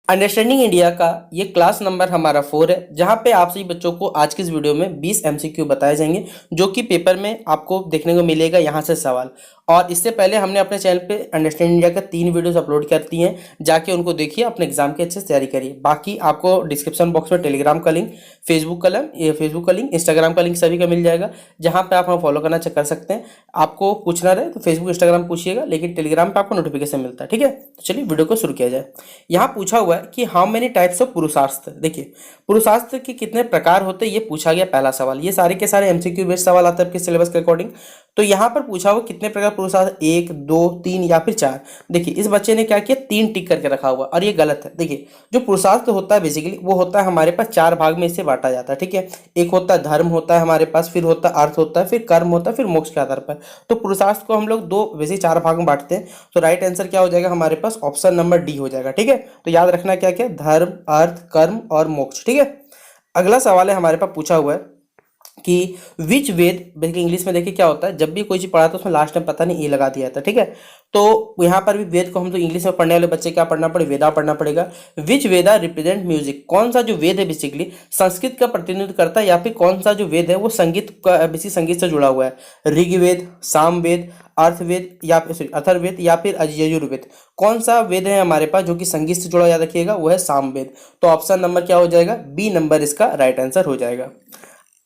Understanding India का ये class number हमारा 4 है, जहाँ पे आप सभी बच्चों को आज की इस वीडियो में 20 एमसीक्यू बताए जाएंगे, जो कि पेपर में आपको देखने को मिलेगा यहाँ से सवाल। और इससे पहले हमने अपने चैनल पे अंडरस्टैंडिंग इंडिया का 3 वीडियोस अपलोड कर दी हैं, जाके उनको देखिए, अपने एग्जाम की अच्छे से तैयारी करिए। बाकी आपको डिस्क्रिप्शन बॉक्स में टेलीग्राम का लिंक, फेसबुक का लिंक, इंस्टाग्राम का लिंक सभी का मिल जाएगा, जहाँ पे आप हमें फॉलो करना कर सकते हैं। आपको पूछना रहे तो फेसबुक इंस्टाग्राम पूछिएगा, लेकिन टेलीग्राम पे आपको नोटिफिकेशन मिलता है। ठीक है, तो चलिए वीडियो को शुरू किया जाए। यहाँ पूछा हुआ है कि हाउ मेनी टाइप्स ऑफ पुरुषार्थ। देखिए, पुरुषार्थ के कितने प्रकार होते हैं, ये पूछा गया पहला सवाल। ये सारे के सारे एमसीक्यू बेस्ड सवाल आते हैं आपके सिलेबस के अकॉर्डिंग। तो यहाँ पर पूछा हुआ कितने प्रकार पुरुषार्थ, 1, 2, 3 या फिर 4। देखिए, इस बच्चे ने क्या किया, 3 टिक करके रखा हुआ, और ये गलत है। देखिए, जो पुरुषार्थ होता है बेसिकली वो होता है हमारे पास 4 भाग में इसे बांटा जाता है। ठीक है, एक होता है धर्म होता है हमारे पास, फिर होता है अर्थ होता है, फिर कर्म होता है, फिर मोक्ष के आधार पर। तो पुरुषार्थ को हम लोग दो वैसे 4 भाग में बांटते हैं। तो राइट आंसर क्या हो जाएगा हमारे पास, ऑप्शन नंबर डी हो जाएगा। ठीक है, तो याद रखना क्या क्या, धर्म, अर्थ, कर्म और मोक्ष। ठीक है, अगला सवाल है हमारे पास पूछा हुआ है कि विच वेद। बेसिकली इंग्लिश में देखिए क्या होता है, जब भी कोई चीज पढ़ा तो उसमें लास्ट में पता नहीं ए लगा दिया था। ठीक है, तो यहाँ पर भी वेद को हम तो इंग्लिश में पढ़ने वाले बच्चे क्या पढ़ना पड़ेगा, वेदा पढ़ना पड़ेगा। विच वेदा रिप्रेजेंट म्यूजिक। कौन सा जो वेद है बेसिकली संस्कृत का प्रतिनिधित्व करता है, या फिर कौन सा जो वेद है वो संगीत का बेसिकली संगीत से जुड़ा हुआ है। ऋग्वेद, सामवेद, अर्थवेद या फिर अथर्ववेद या फिर यजुर्वेद। कौन सा वेद है हमारे पास जो कि संगीत से जुड़ा, याद रखिएगा, वो है सामवेद। तो ऑप्शन नंबर क्या हो जाएगा, बी नंबर इसका राइट आंसर हो जाएगा।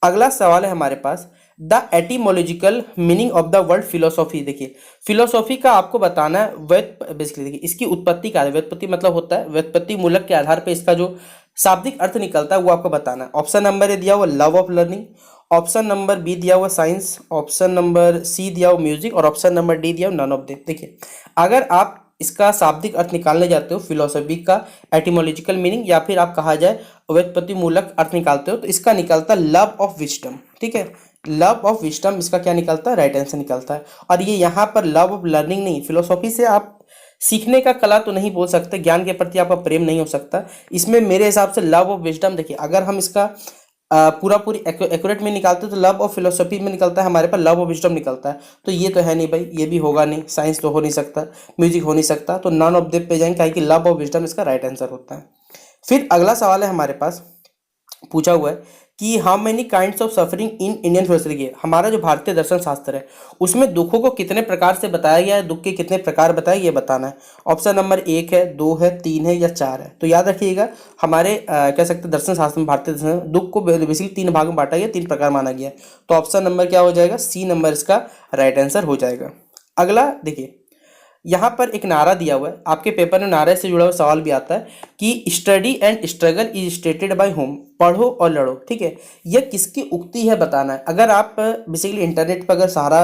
अगला सवाल है हमारे पास, the etymological meaning of the word philosophy. देखिए, फिलोसॉफी का आपको बताना है बेसिकली देखिए इसकी उत्पत्ति का, व्युत्पत्ति मतलब होता है व्युत्पत्ति मूलक के आधार पर इसका जो शाब्दिक अर्थ निकलता है वो आपको बताना है। ऑप्शन नंबर ए दिया हुआ love of learning, option number B दिया हुआ साइंस, ऑप्शन नंबर सी दिया हुआ म्यूजिक, और ऑप्शन नंबर डी दिया हुआ नन ऑफ देम। देखिए, अगर आप इसका शाब्दिक अर्थ निकालने जाते हो फिलोसफी का एटिमोलॉजिकल मीनिंग, या फिर आप कहा जाए व्युत्पत्ति मूलक अर्थ निकालते हो, तो इसका निकलता है लव ऑफ विजडम। ठीक है, लव ऑफ विजडम इसका क्या निकलता है, राइट आंसर निकलता है। और ये यहाँ पर लव ऑफ लर्निंग नहीं, फिलोसॉफी से आप सीखने का कला तो नहीं बोल सकते, ज्ञान के प्रति आपका प्रेम नहीं हो सकता। इसमें मेरे हिसाब से लव ऑफ विजडम, देखिए अगर हम इसका पूरा पूरी एक्यूरेट में निकालते हैं तो लव ऑफ फिलोसफी में निकलता है हमारे पास, लव ऑफ विजडम निकलता है। तो ये तो है नहीं भाई, ये भी होगा नहीं, साइंस तो हो नहीं सकता, म्यूजिक हो नहीं सकता, तो नॉन ऑफ देम पे जाएंगे, कि लव ऑफ विजडम इसका राइट आंसर होता है। फिर अगला सवाल है हमारे पास पूछा हुआ है कि how many kinds of suffering in Indian philosophy. हमारा जो भारतीय दर्शन शास्त्र है उसमें दुखों को कितने प्रकार से बताया गया है, दुख के कितने प्रकार बताए ये बताना है। ऑप्शन नंबर 1 है, 2 है, 3 है या 4 है। तो याद रखिएगा हमारे कह सकते हैं दर्शन शास्त्र में, भारतीय दर्शन में दुख को बेसिकली 3 भाग में बांटा गया, 3 प्रकार माना गया है। तो ऑप्शन नंबर क्या हो जाएगा, सी नंबर इसका राइट आंसर हो जाएगा। अगला देखिए, यहाँ पर एक नारा दिया हुआ है, आपके पेपर में नारे से जुड़ा हुआ सवाल भी आता है कि study and struggle is stated by home. पढ़ो और लड़ो। ठीक है, यह किसकी उक्ति है बताना है। अगर आप बेसिकली इंटरनेट पर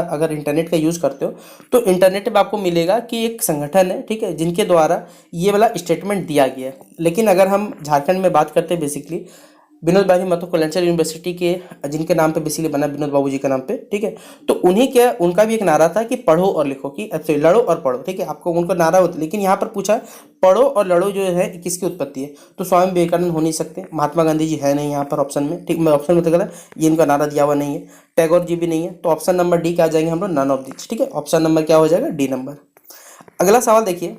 अगर इंटरनेट का यूज़ करते हो तो इंटरनेट पर आपको मिलेगा कि एक संगठन है, ठीक है, जिनके द्वारा ये वाला स्टेटमेंट दिया गया है। लेकिन अगर हम झारखंड में बात करते हैं बेसिकली विनोद भाई महतो कल्चरल यूनिवर्सिटी के, जिनके नाम पे बेसिकली बना विनोद बाबू जी के नाम पे। ठीक है, तो उन्हीं के उनका भी एक नारा था कि पढ़ो और लिखो, कि अच्छा लड़ो और पढ़ो। ठीक है, आपको उनका नारा होता, लेकिन यहाँ पर पूछा पढ़ो और लड़ो जो है किसकी उत्पत्ति है, तो स्वामी विवेकानंद हो नहीं सकते, महात्मा गांधी जी है नहीं यहाँ पर ऑप्शन में। ठीक, मैं ऑप्शन में तो गलत, ये इनका नारा दिया हुआ नहीं है, टैगोर जी भी नहीं है। तो ऑप्शन नंबर डी क्या आ जाएंगे हम लोग, नन ऑफ दिस। ठीक है, ऑप्शन नंबर क्या हो जाएगा, डी नंबर। अगला सवाल देखिए,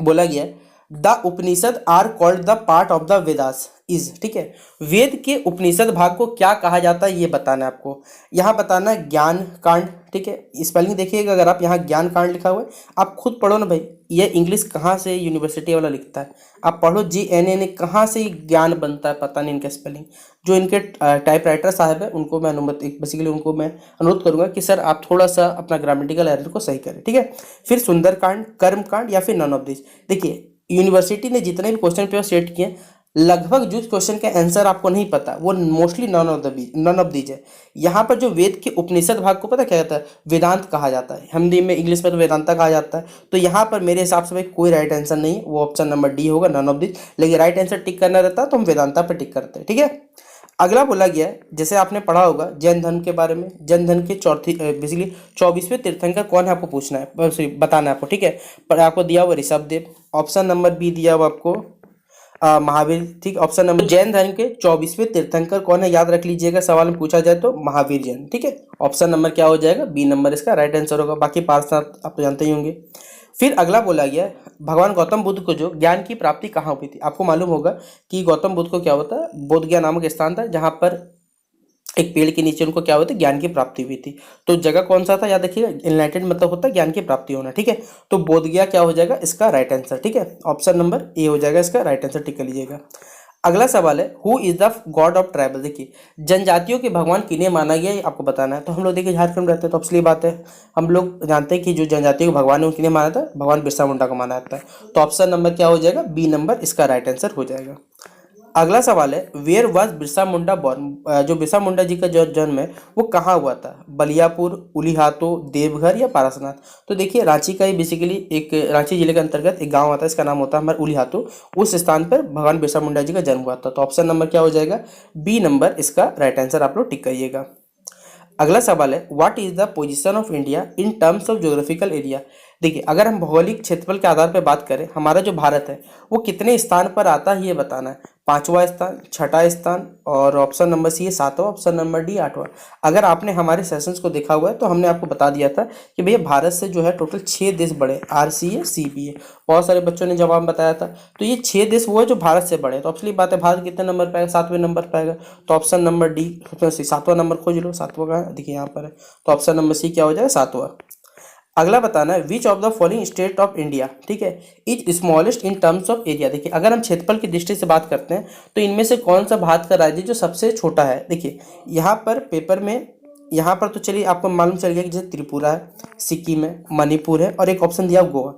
बोला गया the Upanishad are called the part of the Vedas is. ठीक है, वेद के उपनिषद भाग को क्या कहा जाता है ये बताना है आपको। यहाँ बताना है ज्ञान कांड। ठीक है, स्पेलिंग देखिएगा, अगर आप यहाँ ज्ञान कांड लिखा हुआ है आप खुद पढ़ो ना भाई, ये इंग्लिश कहाँ से यूनिवर्सिटी वाला लिखता है, आप पढ़ो GNN, कहाँ से ज्ञान बनता है पता नहीं इनका स्पेलिंग। जो इनके टाइप राइटर साहब है उनको मैं बेसिकली उनको मैं अनुरोध करूंगा कि सर आप थोड़ा सा अपना ग्रामेटिकल एरर को सही करें। ठीक है, फिर सुंदरकांड, कर्मकांड या फिर नन ऑफ दिस। देखिए, यूनिवर्सिटी ने जितने भी क्वेश्चन पेपर सेट किए, लगभग जो क्वेश्चन का आंसर आपको नहीं पता वो मोस्टली नन ऑफ दीज है। यहाँ पर जो वेद के उपनिषद भाग को पता क्या कहता है, वेदांत कहा जाता है, हिंदी में इंग्लिश में तो वेदांता कहा जाता है। तो यहाँ पर मेरे हिसाब से भाई कोई राइट आंसर नहीं है, वो ऑप्शन नंबर डी होगा, नन ऑफ दीज। लेकिन राइट आंसर टिक करना रहता है तो हम वेदांता पर टिक करते हैं। ठीक है, अगला बोला गया है, जैसे आपने पढ़ा होगा जैन धर्म के बारे में, जैन धर्म के चौथी बेसिकली 24वें तीर्थंकर कौन है आपको पूछना है, बताना है आपको। ठीक है, पर आपको दिया हुआ Rishabh Dev, option number B दिया हुआ आपको महावीर। ठीक, ऑप्शन नंबर जैन धर्म के 24वें तीर्थंकर कौन है, याद रख लीजिएगा, सवाल में पूछा जाए तो महावीर जैन। ठीक है, ऑप्शन नंबर क्या हो जाएगा, बी नंबर इसका राइट आंसर होगा। बाकी पार्थ आप तो जानते ही होंगे। फिर अगला बोला गया भगवान गौतम बुद्ध को जो ज्ञान की प्राप्ति कहाँ हुई थी। आपको मालूम होगा कि गौतम बुद्ध को क्या होता है, बोध गया नामक स्थान था जहाँ पर एक पेड़ के नीचे उनको क्या हुआ था, ज्ञान की प्राप्ति हुई थी। तो जगह कौन सा था, याद रखिएगा, इनलाइटेड मतलब होता है ज्ञान की प्राप्ति होना, ठीक है। तो बोध गया क्या हो जाएगा इसका राइट आंसर, ठीक है, ऑप्शन नंबर ए हो जाएगा इसका राइट आंसर, टिक कर लीजिएगा। अगला सवाल है who is the God of tribal. देखिए जनजातियों के भगवान किन्हें माना गया ये आपको बताना है। तो हम लोग देखिए झारखंड में रहते हैं तो इसलिए बात है, हम लोग जानते हैं कि जो जनजातियों के भगवान है उन्हें माना था, भगवान बिरसा मुंडा को माना जाता है। तो ऑप्शन नंबर क्या हो जाएगा, बी नंबर इसका राइट आंसर हो जाएगा। अगला सवाल है where was Birsa Munda born. जो बिरसा मुंडा जी का जो जन्म है वो कहाँ हुआ था, बलियापुर, उलीहातो, देवघर या पारसनाथ। तो देखिए रांची का ही बेसिकली एक रांची जिले के अंतर्गत एक गांव आता है, इसका नाम होता है हमारा उलीहातो। उस स्थान पर भगवान बिरसा मुंडा जी का जन्म हुआ था। तो ऑप्शन नंबर क्या हो जाएगा, बी नंबर इसका राइट आंसर आप लोग टिक करिएगा। अगला सवाल है what is the position of India in terms of geographical area. देखिए अगर हम भौगोलिक क्षेत्रफल के आधार पर बात करें, हमारा जो भारत है वो कितने स्थान पर आता है ये बताना है। पांचवा स्थान, छठा स्थान, और ऑप्शन नंबर सी है सातवां, ऑप्शन नंबर डी आठवां। अगर आपने हमारे सेशंस को देखा हुआ है तो हमने आपको बता दिया था कि भैया भारत से जो है टोटल 6 देश बड़े, आर सी है, सी बी है। बहुत सारे बच्चों ने जवाब बताया था। तो ये 6 देश वो है जो भारत से बड़े हैं। तो ऑप्शनली बात है भारत कितने नंबर पर आएगा, 7वें नंबर पर आएगा। तो ऑप्शन नंबर डी, 7वां नंबर खोज लो, 7वां कहाँ है, देखिए यहाँ पर है। तो ऑप्शन नंबर सी क्या हो जाएगा, 7वां। अगला बताना है which of the following state of India, ठीक है, is smallest in terms of area. देखिए अगर हम क्षेत्रफल की दृष्टि से बात करते हैं तो इनमें से कौन सा भारत का राज्य जो सबसे छोटा है। देखिए यहाँ पर पेपर में, यहाँ पर तो चलिए आपको मालूम चल गया कि जैसे त्रिपुरा है, सिक्किम है, मणिपुर है, और एक ऑप्शन दिया गोवा।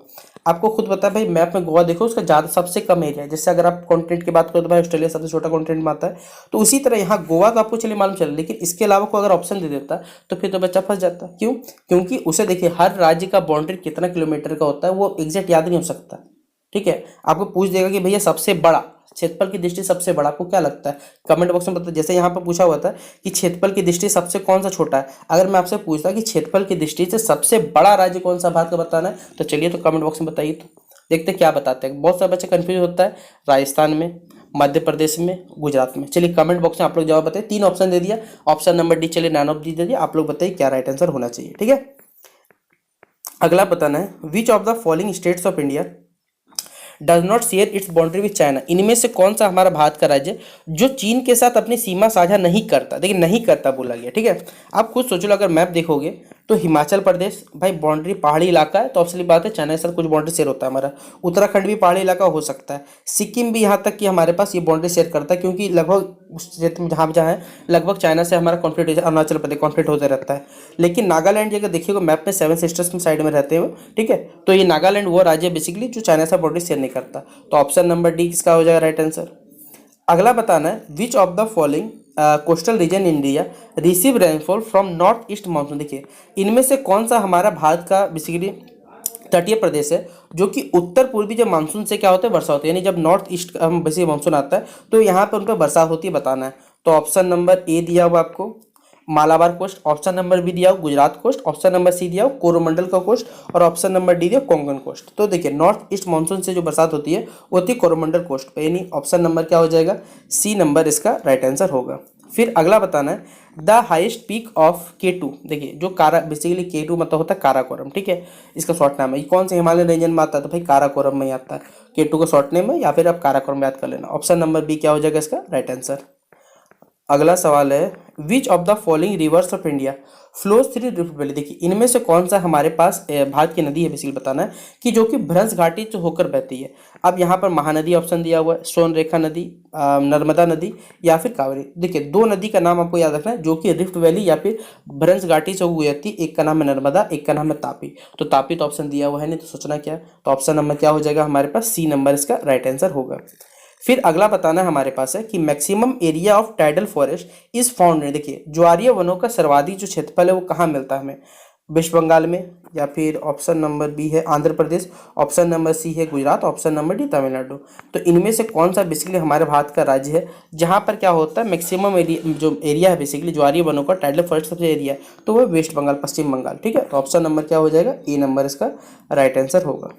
आपको खुद पता है भाई, मैप में गोवा देखो उसका ज़्यादा सबसे कम एरिया है। जैसे अगर आप कॉन्टिनेंट की बात करो तो भाई ऑस्ट्रेलिया सबसे छोटा कॉन्टिनेंट में आता है। तो उसी तरह यहाँ गोवा तो आपको चलिए मालूम चला, लेकिन इसके अलावा को अगर ऑप्शन दे देता तो फिर तो बच्चा फंस जाता। क्यों, क्योंकि उसे देखिए हर राज्य का बाउंड्री कितना किलोमीटर का होता है वो एग्जैक्ट याद नहीं हो सकता, ठीक है। आपको पूछ देगा कि भैया सबसे बड़ा क्षेत्रफल की दृष्टि सबसे बड़ा, आपको क्या लगता है कमेंट बॉक्स में बताओ। जैसे यहाँ पर पूछा हुआ था कि क्षेत्रफल की दृष्टि सबसे कौन सा छोटा है, अगर मैं आपसे पूछता कि क्षेत्रफल की दृष्टि से सबसे बड़ा राज्य कौन सा भारत का बताना है, तो चलिए तो कमेंट बॉक्स में बताइए। तो देखते क्या बताते हैं। बहुत सारे बच्चे कंफ्यूज होता है, राजस्थान में, मध्य प्रदेश में, गुजरात में। चलिए कमेंट बॉक्स में आप लोग जवाब बताइए। 3 ऑप्शन दे दिया, ऑप्शन नंबर डी चलिए नॉन ऑफ डी दे दिया। आप लोग बताइए क्या राइट आंसर होना चाहिए, ठीक है। अगला बताना है which of the following states of India does not share its boundary with China. इनमें से कौन सा हमारा भारत का राज्य जो चीन के साथ अपनी सीमा साझा नहीं करता। देखिए नहीं करता बोला गया, ठीक है। आप खुद सोच लो, अगर मैप देखोगे तो हिमाचल प्रदेश भाई बाउंड्री पहाड़ी इलाका है, तो ऑब्वियसली बात है चाइना के साथ कुछ बाउंड्री शेयर होता है हमारा। उत्तराखंड भी पहाड़ी इलाका हो सकता है, सिक्किम भी यहाँ तक कि हमारे पास ये बाउंड्री शेयर करता है, क्योंकि लगभग उस क्षेत्र में जहाँ जहाँ है लगभग चाइना से हमारा कॉन्फ्लिक्ट, अरुणाचल प्रदेश कॉन्फ्लिक्ट होता रहता है। लेकिन नागालैंड जगह देखिएगा मैप में 7 सिस्टर्स में साइड में रहते हुए, ठीक है। तो ये नागालैंड वो राज्य बेसिकली जो चाइना से बाउंड्री शेयर नहीं करता। तो ऑप्शन नंबर डी किसका हो जाएगा राइट आंसर। अगला बताना है which of the following coastal region India receive rainfall from north east monsoon. देखिए इनमें से कौन सा हमारा भारत का बेसिकली तटीय प्रदेश है जो कि उत्तर पूर्वी जब मानसून से क्या होता है वर्षा होती है, यानी जब नॉर्थ ईस्ट का बेसिकली मानसून आता है तो यहाँ पर उन पर वर्षा होती है, बताना है। तो ऑप्शन नंबर ए दिया हुआ आपको Malabar coast, option number B दिया हो Gujarat coast, option number C दिया हो कोरोमंडल का कोस्ट, और ऑप्शन नंबर डी दिया कोंकण कोस्ट। तो देखिए नॉर्थ ईस्ट मानसून से जो बरसात होती है वो होती है कोरोमंडल कोस्ट पे, यानी ऑप्शन नंबर क्या हो जाएगा, सी नंबर इसका राइट आंसर होगा। फिर अगला बताना है the highest peak of K2। देखिए जो कारा बेसिकली K2 मतलब होता है काराकोरम, ठीक है, इसका शॉर्ट नाम है। ये कौन से हिमालयन रीजन में आता है, तो भाई काराकोरम में ही आता है। K2 का शॉर्ट नेम है, या फिर आप काराकोरम याद कर लेना। ऑप्शन नंबर बी क्या हो जाएगा इसका राइट आंसर। अगला सवाल है which of the following rivers of India flows through rift valley. देखिए इनमें से कौन सा हमारे पास भारत की नदी है बेसिकली बताना है कि जो कि भ्रंश घाटी से होकर बहती है। अब यहाँ पर महानदी ऑप्शन दिया हुआ है, सोनरेखा नदी, नर्मदा नदी या फिर कावेरी। देखिए 2 नदी का नाम आपको याद रखना है जो कि रिफ्ट वैली या फिर भ्रंश घाटी से गुजरती है। एक का नाम है नर्मदा, एक का नाम है तापी। तो तापी तो ऑप्शन दिया हुआ है नहीं, तो सोचना क्या। तो ऑप्शन नंबर क्या हो जाएगा हमारे पास, सी नंबर इसका राइट आंसर होगा। फिर अगला बताना है हमारे पास है कि maximum area of tidal forest is found. देखिए ज्वारीय वनों का सर्वाधिक जो क्षेत्रफल है वो कहाँ मिलता है हमें, वेस्ट बंगाल में, या फिर ऑप्शन नंबर बी है आंध्र प्रदेश, ऑप्शन नंबर सी है Gujarat, option number D Tamil Nadu. तो इनमें से कौन सा बेसिकली हमारे भारत का राज्य है जहाँ पर क्या होता है मैक्सिमम एरिया, जो एरिया है बेसिकली ज्वारीय वनों का टाइडल फॉरेस्ट सबसे एरिया है, तो वो वेस्ट बंगाल, पश्चिम बंगाल, ठीक है। तो ऑप्शन नंबर क्या हो जाएगा, ए नंबर इसका राइट आंसर होगा।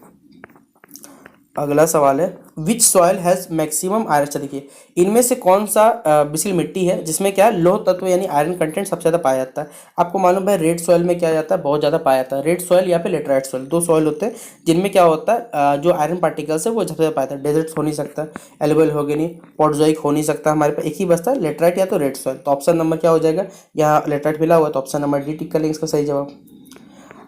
अगला सवाल है विच सॉइल हैज़ मैक्सिमम आयरन। अच्छा देखिए, इनमें से कौन सा बिसिल मिट्टी है जिसमें क्या है, लौह तत्व यानी आयरन कंटेंट सबसे ज़्यादा पाया जाता है। आपको मालूम है रेड सॉइल में क्या जाता है, बहुत ज़्यादा पाया जाता है। रेड सॉइल या फिर लेटराइट सॉइल, दो सॉइल होते हैं जिनमें क्या होता है, जो आयरन पार्टिकल्स है वो सबसे ज़्यादा पाया जाता है। डेजर्ट हो नहीं सकता, एल्युवियल हो गया नहीं, पॉडजोइक हो नहीं सकता, हमारे पास एक ही बचता है लेटराइट या तो रेड सॉइल। तो ऑप्शन नंबर क्या हो जाएगा, यहाँ लेटराइट मिला हुआ है तो ऑप्शन नंबर डी टिक कर लेंगे इसका सही जवाब।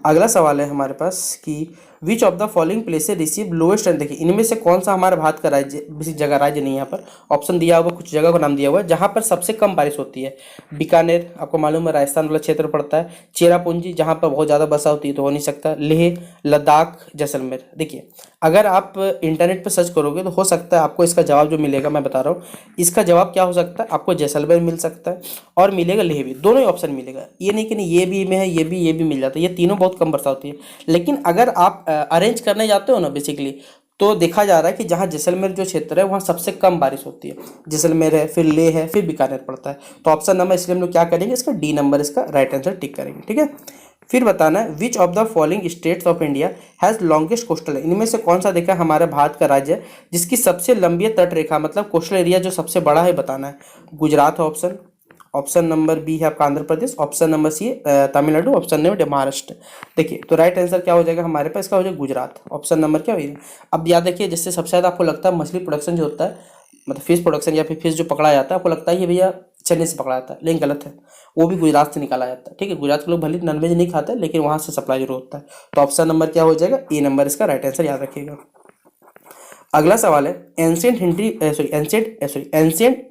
अगला सवाल है हमारे पास कि which of the following places receive lowest rank. देखिए इनमें से कौन सा हमारे भारत का राज्य, किसी जगह राज्य नहीं, यहाँ पर ऑप्शन दिया हुआ, कुछ जगह का नाम दिया हुआ है जहाँ पर सबसे कम बारिश होती है। बीकानेर, आपको मालूम है राजस्थान वाला क्षेत्र पड़ता है। चेरापूंजी, जहाँ पर बहुत ज़्यादा वर्षा होती है तो हो नहीं सकता। लेह, लद्दाख, जैसलमेर। देखिए अगर आप इंटरनेट पर सर्च करोगे तो हो सकता है आपको इसका जवाब जो मिलेगा, मैं बता रहा हूँ इसका जवाब क्या हो सकता है, आपको जैसलमेर मिल सकता है और मिलेगा लेह भी, दोनों ही ऑप्शन मिलेगा। ये नहीं कि नहीं ये भी में है, ये भी मिल जाता है, ये तीनों बहुत कम वर्षा होती है। लेकिन अगर आप अरेंज करने जाते हो ना बेसिकली, तो देखा जा रहा है कि जहाँ जैसलमेर जो क्षेत्र है वहाँ सबसे कम बारिश होती है। जैसलमेर है, फिर लेह है, फिर बीकानेर पड़ता है। तो ऑप्शन नंबर इसलिए हम लोग क्या करेंगे, इसका डी नंबर इसका राइट आंसर टिक करेंगे। ठीक है, फिर बताना है which of the following states of India has longest coastal. इनमें से कौन सा देखा हमारे भारत का राज्य है जिसकी सबसे लंबी तट रेखा, मतलब कोस्टल एरिया जो सबसे बड़ा है, बताना है। गुजरात है ऑप्शन, ऑप्शन नंबर बी है आपका Andhra Pradesh, option number C Tamil Nadu, option number Maharashtra. देखिए तो राइट आंसर क्या हो जाएगा हमारे पास, इसका हो जाएगा गुजरात। ऑप्शन नंबर क्या होगा। अब याद रखिए जिससे सबसे ज़्यादा आपको लगता है मछली प्रोडक्शन जो होता है, मतलब फिश प्रोडक्शन या फिर फिश जो पकड़ा जाता है, आपको लगता है ये भैया चेन्नई से पकड़ा जाता है, लेकिन गलत है। वो भी गुजरात से निकाला जाता है। ठीक है, गुजरात के लोग भले नॉनवेज नहीं खाते लेकिन वहाँ से सप्लाई जरूर होता है। तो ऑप्शन नंबर क्या हो जाएगा, ए नंबर इसका राइट आंसर, याद रखिएगा। अगला सवाल है ancient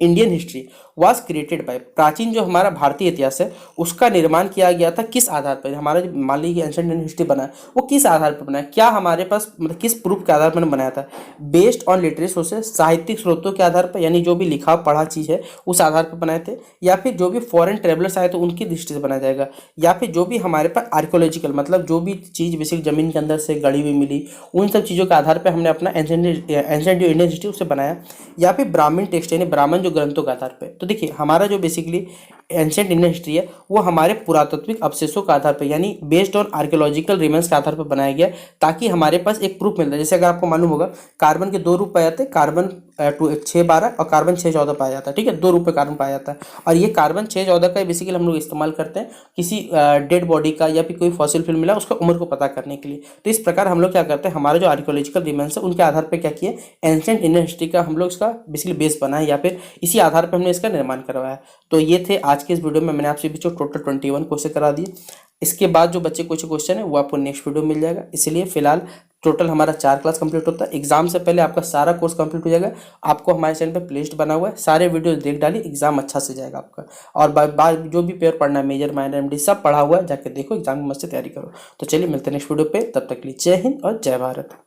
Indian history was created by. प्राचीन जो हमारा भारतीय इतिहास है उसका निर्माण किया गया था किस आधार पर। हमारा जो मान लीजिए एंशियंट इंडियन हिस्ट्री बना है वो किस आधार पर बना है, क्या हमारे पास मतलब किस प्रूफ के आधार पर बनाया था। बेस्ड ऑन लिटरेरी सोर्सेज, साहित्यिक स्रोतों के आधार पर, यानी जो भी लिखा पढ़ा चीज़ है उस आधार पर बनाए थे, या फिर जो भी फॉरेन ट्रेवलर्स आए तो उनकी दृष्टि से बनाया जाएगा, या फिर जो भी हमारे पास आर्कोलॉजिकल, मतलब जो भी चीज़ बेसिक जमीन के अंदर से गड़ी हुई मिली उन सब चीज़ों के आधार पर हमने अपना एंशियंट जो इंडियन हिस्ट्री उसे बनाया, या फिर ब्राह्मण टेक्स्ट यानी ब्राह्मण जो ग्रंथों के आधार पर। तो देखिए हमारा जो बेसिकली एंशियंट इंडियन हिस्ट्री है वो हमारे पुरातात्विक अवशेषों के आधार पर यानी बेस्ड ऑन आर्कियोलॉजिकल रिमेन्स के आधार पर बनाया गया, ताकि हमारे पास एक प्रूफ मिलता है। जैसे अगर आपको मालूम होगा कार्बन के दो रूप पाए जाते हैं, कार्बन 612 और कार्बन 614 पाया जाता है। ठीक है, दो रूप पे कार्बन पाया जाता है, और ये कार्बन 614 का बेसिकली हम लोग इस्तेमाल करते हैं किसी डेड बॉडी का या फिर कोई फॉसिल फ्यूल मिला उसका उम्र को पता करने के लिए। तो इस प्रकार हम लोग क्या करते हैं, हमारे जो आर्कियोलॉजिकल रिमेन्स है उनके आधार पर क्या किए, एंशियंट इंडियन हिस्ट्री का हम लोग इसका बेसिकली बेस बनाए, या फिर इसी आधार पर हमने इसका निर्माण करवाया। तो ये थे आज के इस वीडियो में, मैंने आपसे बीचो टोटल 21 क्वेश्चन करा दिए। इसके बाद जो बच्चे कुछ क्वेश्चन है वो आपको नेक्स्ट वीडियो मिल जाएगा। इसलिए फिलहाल टोटल हमारा 4 क्लास कंप्लीट होता है। एग्जाम से पहले आपका सारा कोर्स कंप्लीट हो जाएगा। आपको हमारे चैनल पे प्लेलिस्ट बना हुआ है, सारे वीडियो देख डालिए, एग्जाम अच्छा से जाएगा आपका। और जो भी पेपर पढ़ना है, मेजर माइनर एमडी सब पढ़ा हुआ है, जाके देखो, एग्जाम की मस्त तैयारी करो। तो चलिए मिलते हैं नेक्स्ट वीडियो पे, तब तक के लिए जय हिंद और जय भारत।